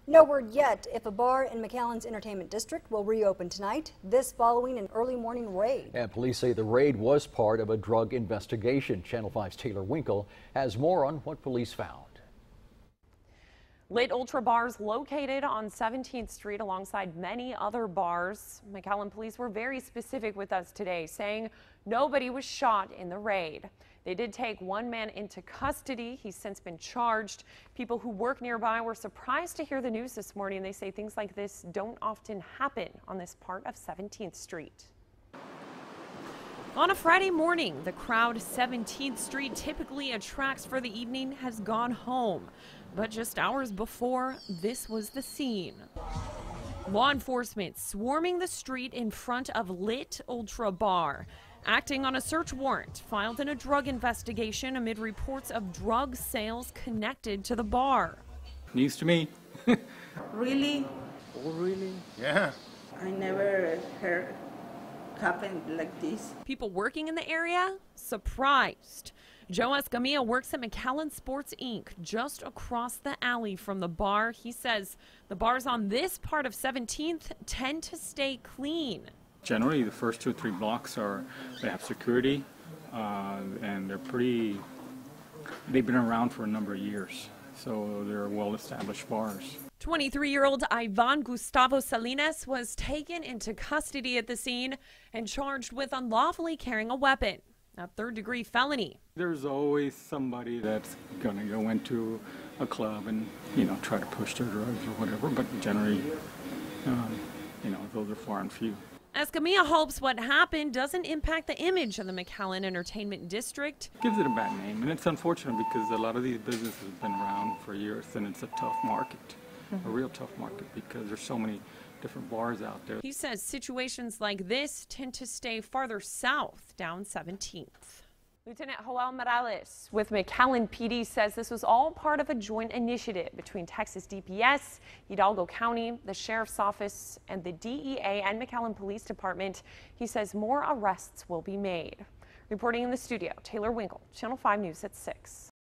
No word yet if a bar in McAllen's entertainment district will reopen tonight, this following an early morning raid. And police say the raid was part of a drug investigation. Channel 5's Taylor Winkle has more on what police found. Lit Ultra bars located on 17th Street alongside many other bars. McAllen police were very specific with us today, saying nobody was shot in the raid. They did take one man into custody. He's since been charged. People who work nearby were surprised to hear the news this morning. They say things like this don't often happen on this part of 17th Street. On a Friday morning, the crowd 17th Street typically attracts for the evening has gone home. But just hours before, this was the scene. Law enforcement swarming the street in front of Lit Ultra Bar, acting on a search warrant filed in a drug investigation amid reports of drug sales connected to the bar. News to me. Really? Oh, really? Yeah. I never heard happened like this. People working in the area surprised. Joe Escamilla works at McAllen Sports Inc. just across the alley from the bar. He says the bars on this part of 17th tend to stay clean. Generally, the first 2 or 3 blocks they have security, and they've been around for a number of years, so they're well-established bars. 23-year-old Ivan Gustavo Salinas was taken into custody at the scene and charged with unlawfully carrying a weapon, a 3rd-degree felony. There's always somebody that's going to go into a club and, try to push their drugs or whatever, but generally, those are far and few. Escamilla hopes what happened doesn't impact the image of the McAllen Entertainment District. Gives it a bad name, and it's unfortunate because a lot of these businesses have been around for years, and it's a tough market, a real tough market, because there's so many different bars out there. He says situations like this tend to stay farther south down 17th. Lieutenant Joel Morales with McAllen PD says this was all part of a joint initiative between Texas DPS, Hidalgo County, the Sheriff's Office, and the DEA and McAllen Police Department. He says more arrests will be made. Reporting in the studio, Taylor Winkle, Channel 5 News at 6.